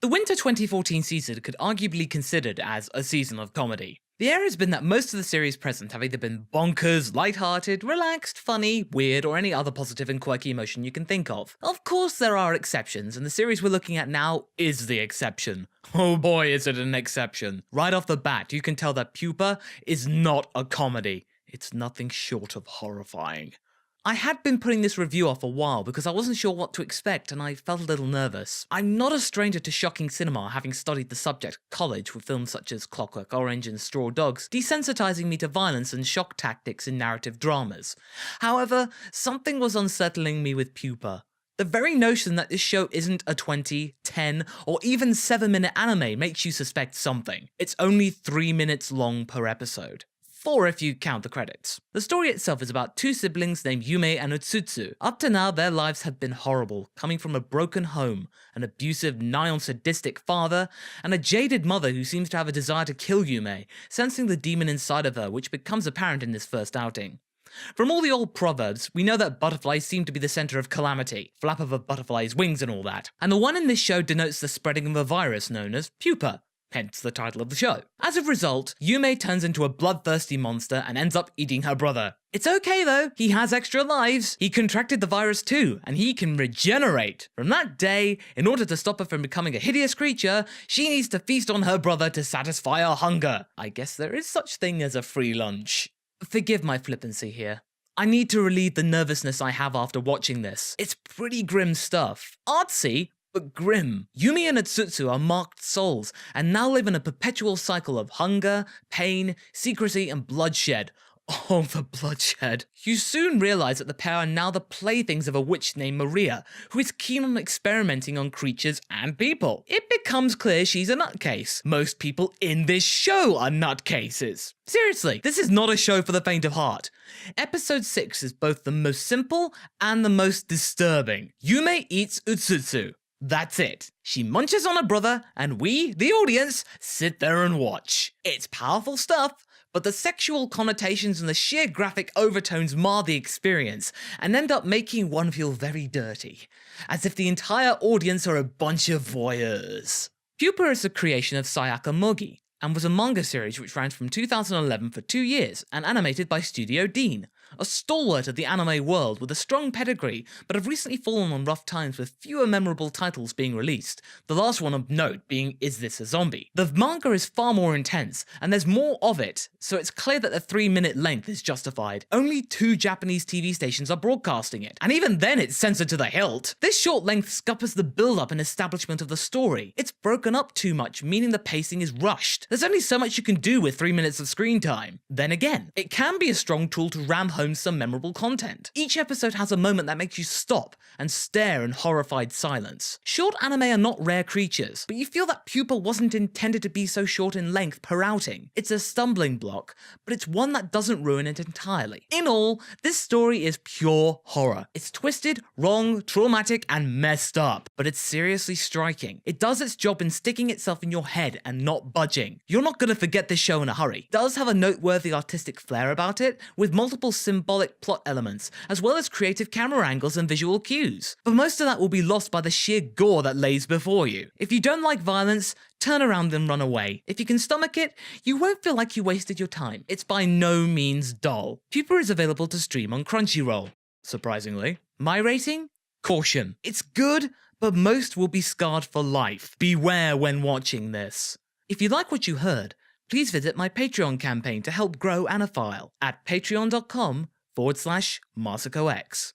The winter 2014 season could arguably be considered as a season of comedy. The error has been that most of the series present have either been bonkers, lighthearted, relaxed, funny, weird, or any other positive and quirky emotion you can think of. Of course there are exceptions, and the series we're looking at now is the exception. Oh boy, is it an exception. Right off the bat, you can tell that Pupa is not a comedy. It's nothing short of horrifying. I had been putting this review off a while because I wasn't sure what to expect and I felt a little nervous. I'm not a stranger to shocking cinema, having studied the subject at college with films such as Clockwork Orange and Straw Dogs, desensitizing me to violence and shock tactics in narrative dramas. However, something was unsettling me with Pupa. The very notion that this show isn't a 20, 10, or even 7-minute anime makes you suspect something. It's only 3 minutes long per episode. 4 if you count the credits. The story itself is about 2 siblings named Yume and Utsutsu. Up to now, their lives have been horrible, coming from a broken home, an abusive, nigh-on sadistic father, and a jaded mother who seems to have a desire to kill Yume, sensing the demon inside of her, which becomes apparent in this first outing. From all the old proverbs, we know that butterflies seem to be the center of calamity, flap of a butterfly's wings and all that, and the one in this show denotes the spreading of a virus known as Pupa. Hence the title of the show. As a result, Yume turns into a bloodthirsty monster and ends up eating her brother. It's okay though, he has extra lives. He contracted the virus too, and he can regenerate. From that day, in order to stop her from becoming a hideous creature, she needs to feast on her brother to satisfy her hunger. I guess there is such thing as a free lunch. Forgive my flippancy here. I need to relieve the nervousness I have after watching this. It's pretty grim stuff. Artsy, but grim. Yumi and Utsutsu are marked souls, and now live in a perpetual cycle of hunger, pain, secrecy, and bloodshed. Oh, the bloodshed. You soon realize that the pair are now the playthings of a witch named Maria, who is keen on experimenting on creatures and people. It becomes clear she's a nutcase. Most people in this show are nutcases. Seriously, this is not a show for the faint of heart. Episode 6 is both the most simple and the most disturbing. Yume eats Utsutsu. That's it. She munches on her brother, and we, the audience, sit there and watch. It's powerful stuff, but the sexual connotations and the sheer graphic overtones mar the experience, and end up making one feel very dirty, as if the entire audience are a bunch of voyeurs. Pupa is a creation of Sayaka Mogi, and was a manga series which ran from 2011 for 2 years, and animated by Studio Dean, a stalwart of the anime world with a strong pedigree, but have recently fallen on rough times with fewer memorable titles being released, the last one of note being Is This a Zombie? The manga is far more intense, and there's more of it, so it's clear that the 3-minute length is justified. Only 2 Japanese TV stations are broadcasting it, and even then it's censored to the hilt. This short length scuppers the build-up and establishment of the story. It's broken up too much, meaning the pacing is rushed. There's only so much you can do with 3 minutes of screen time. Then again, it can be a strong tool to ram home some memorable content. Each episode has a moment that makes you stop and stare in horrified silence. Short anime are not rare creatures, but you feel that Pupa wasn't intended to be so short in length per outing. It's a stumbling block, but it's one that doesn't ruin it entirely. In all, this story is pure horror. It's twisted, wrong, traumatic, and messed up, but it's seriously striking. It does its job in sticking itself in your head and not budging. You're not gonna forget this show in a hurry. It does have a noteworthy artistic flair about it, with multiple symbolic plot elements, as well as creative camera angles and visual cues. But most of that will be lost by the sheer gore that lays before you. If you don't like violence, turn around and run away. If you can stomach it, you won't feel like you wasted your time. It's by no means dull. Pupa is available to stream on Crunchyroll, surprisingly. My rating? Caution. It's good, but most will be scarred for life. Beware when watching this. If you like what you heard, please visit my Patreon campaign to help grow Anifile at patreon.com/MarsicoX.